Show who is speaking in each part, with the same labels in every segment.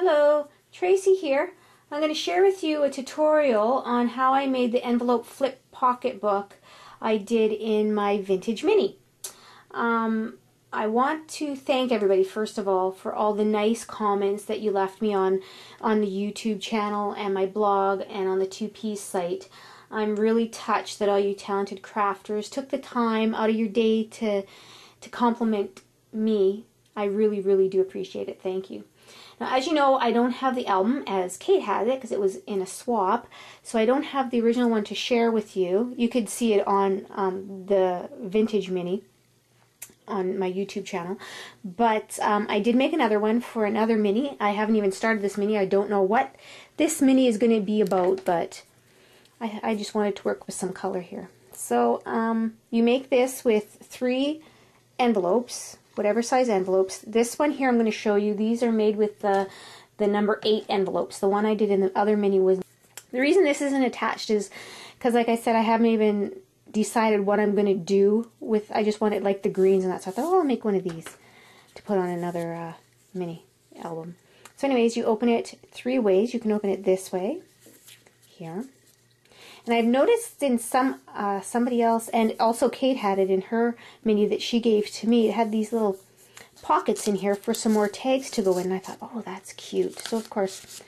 Speaker 1: Hello, Tracy here. I'm going to share with you a tutorial on how I made the envelope flip pocketbook I did in my Vintage Mini. I want to thank everybody first of all for all the nice comments that you left me on the YouTube channel and my blog and on the two-piece site. I'm really touched that all you talented crafters took the time out of your day to compliment me. I really, really do appreciate it. Thank you. Now, as you know, I don't have the album as Kate has it because it was in a swap, so I don't have the original one to share with you. You could see it on the Vintage Mini on my YouTube channel, but I did make another one for another mini. I haven't even started this mini. I don't know what this mini is going to be about, but I just wanted to work with some color here. So you make this with 3 envelopes, whatever size envelopes. This one here I'm going to show you, these are made with the number 8 envelopes. The one I did in the other mini was... The reason this isn't attached is because, like I said, I haven't even decided what I'm going to do with... I just wanted like the greens and that, so I thought, oh, I'll make one of these to put on another mini album. So anyways, you open it 3 ways. You can open it this way, here. And I've noticed in somebody else, and also Kate had it in her mini that she gave to me, it had these little pockets in here for some more tags to go in. And I thought, oh, that's cute. So of course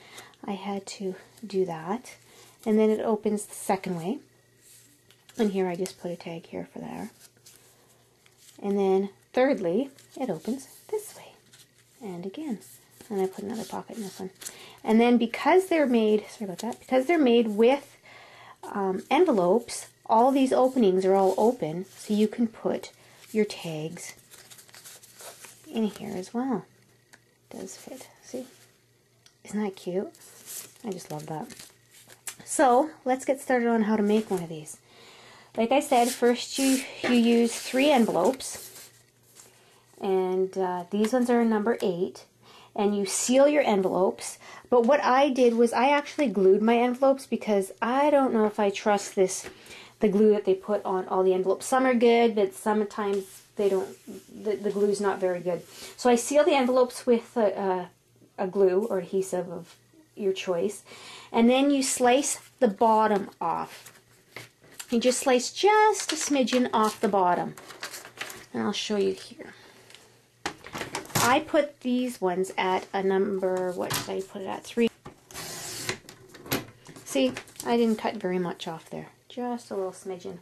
Speaker 1: I had to do that. And then it opens the second way. And here I just put a tag here for there. And then thirdly, it opens this way. And again. And I put another pocket in this one. And then because they're made, sorry about that, because they're made with envelopes, all these openings are all open, so you can put your tags in here as well. It does fit. See? Isn't that cute? I just love that. So let's get started on how to make one of these. Like I said, first you use 3 envelopes, and these ones are number 8, and you seal your envelopes. But what I did was I actually glued my envelopes because I don't know if I trust the glue that they put on all the envelopes. Some are good, but sometimes they don't, the glue's not very good. So I seal the envelopes with a glue or adhesive of your choice, and then you slice the bottom off. You just slice just a smidgen off the bottom, and I'll show you here. I put these ones at a number, what did I put it at? 3. See, I didn't cut very much off there. Just a little smidgen.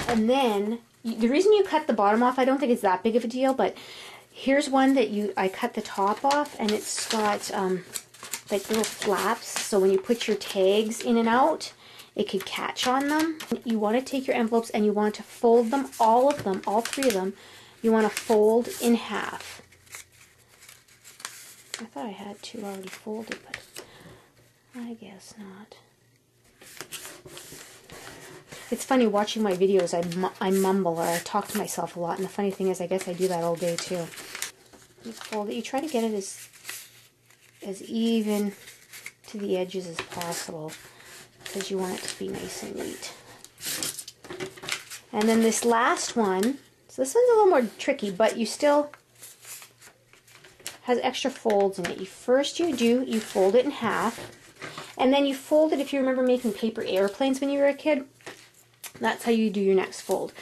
Speaker 1: And then, the reason you cut the bottom off, I don't think it's that big of a deal, but here's one that I cut the top off, and it's got like little flaps, so when you put your tags in and out, it could catch on them. You want to take your envelopes and you want to fold them, all of them, all 3 of them, you want to fold in half. I thought I had 2 already folded, but I guess not. It's funny watching my videos, I mumble or I talk to myself a lot, and the funny thing is I guess I do that all day too. You fold it, you try to get it as even to the edges as possible because you want it to be nice and neat. And then this last one, so this one's a little more tricky, but you still has extra folds in it. You fold it in half, and then you fold it, if you remember making paper airplanes when you were a kid, that's how you do your next fold.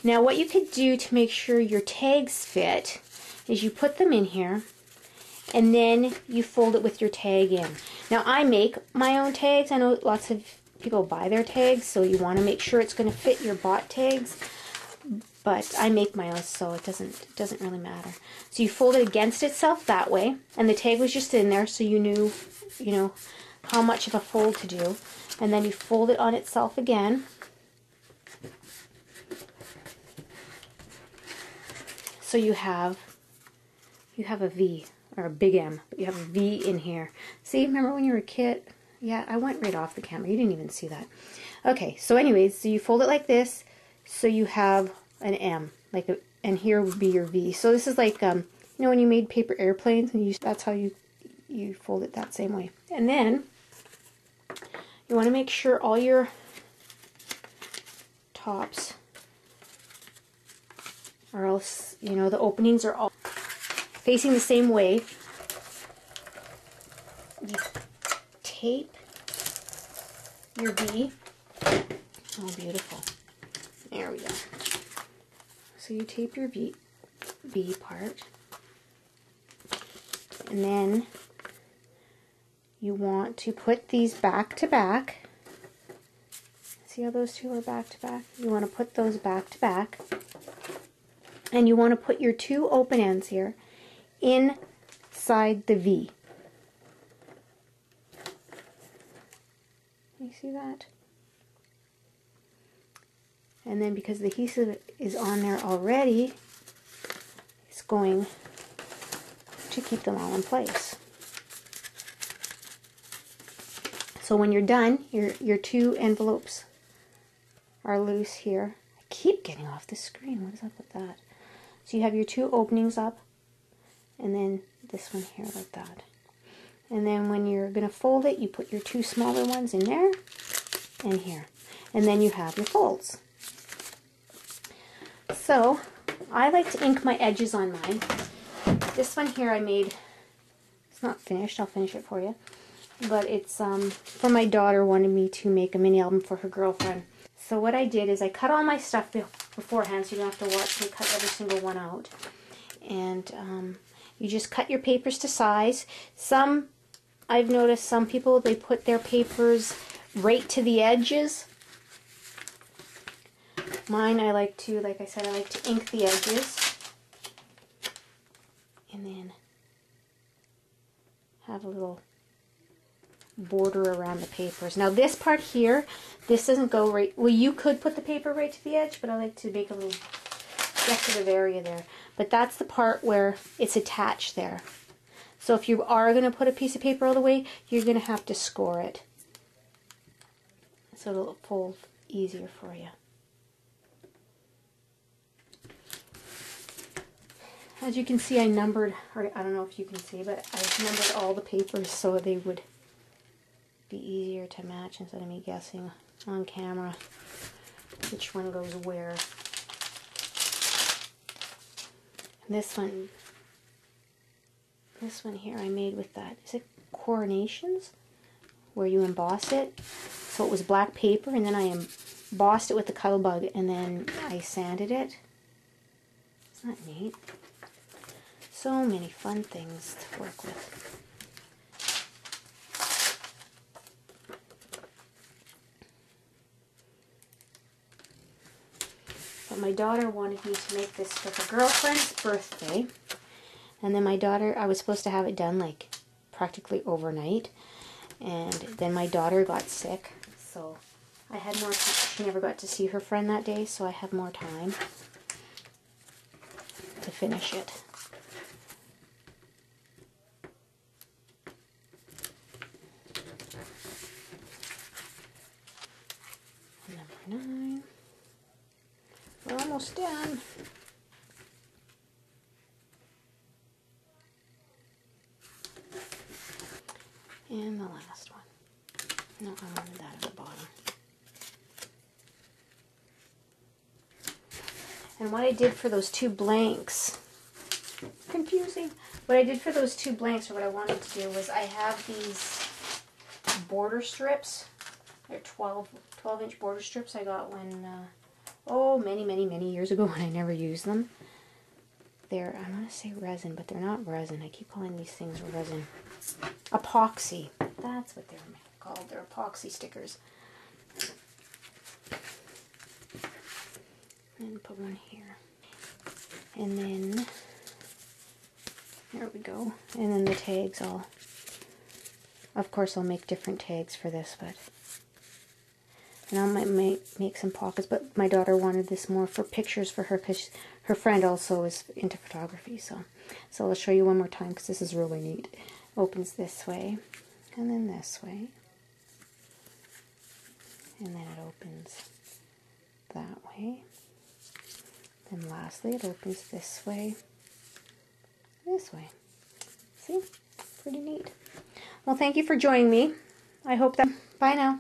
Speaker 1: Now what you could do to make sure your tags fit is you put them in here, and then you fold it with your tag in. Now I make my own tags. I know lots of people buy their tags, so you want to make sure it's going to fit your bought tags. But I make my own, so it doesn't really matter. So you fold it against itself that way, and the tag was just in there, so you knew, how much of a fold to do. And then you fold it on itself again. So you have a V, or a big M, but you have a V in here. See, remember when you were a kid? Yeah, I went right off the camera. You didn't even see that. Okay, so anyways, so you fold it like this, so you have an M, and here would be your V. So this is like, when you made paper airplanes, and that's how you fold it that same way. And then you want to make sure all your tops are all, the openings are all facing the same way. you tape your V. Oh, beautiful. There we go. So you tape your V part. And then you want to put these back to back. See how those two are back to back? You want to put those back to back. And you want to put your two open ends here inside the V. You see that? And then because the adhesive is on there already, it's going to keep them all in place. So when you're done, your two envelopes are loose here. I keep getting off the screen. What is up with that? So you have your two openings up, and then this one here like that. And then when you're going to fold it, you put your two smaller ones in there and here. And then you have your folds. So I like to ink my edges on mine. This one here I made, it's not finished, I'll finish it for you. But it's for my daughter, wanted me to make a mini album for her girlfriend. So what I did is I cut all my stuff beforehand, so you don't have to watch me cut every single one out. And you just cut your papers to size. I've noticed some people, they put their papers right to the edges. Mine, I like to, like I said, I like to ink the edges. And then have a little border around the papers. Now this part here, this doesn't go right, well you could put the paper right to the edge, but I like to make a little decorative area there. But that's the part where it's attached there. So if you are going to put a piece of paper all the way, you're going to have to score it. So it'll fold easier for you. As you can see, I numbered, or I don't know if you can see, but I numbered all the papers so they would be easier to match instead of me guessing on camera which one goes where. And this one here I made with that, is it Coronations? Where you emboss it. So it was black paper, and then I embossed it with the Cuttlebug, and then I sanded it. Isn't that neat? So many fun things to work with. But my daughter wanted me to make this for her girlfriend's birthday. And then my daughter, I was supposed to have it done like practically overnight. And then my daughter got sick. So I had more time. She never got to see her friend that day, so I have more time to finish it. Number 9. We're almost done. And the last one. No, I wanted that at the bottom. And what I did for those two blanks, confusing. What I did for those two blanks, or what I wanted to do, was I have these border strips. They're 12-inch border strips I got when, oh, many years ago when I never used them. They're, I'm going to say resin, but they're not resin. I keep calling these things resin. Epoxy. That's what they're called. They're epoxy stickers. And put one here. And then, there we go. And then the tags, of course I'll make different tags for this, but, and I might make some pockets, but my daughter wanted this more for pictures for her, because her friend also is into photography, so I'll show you one more time, because this is really neat. Opens this way, and then this way, and then it opens that way. Then lastly, it opens this way. See? Pretty neat. Well, thank you for joining me. I hope that... Bye now.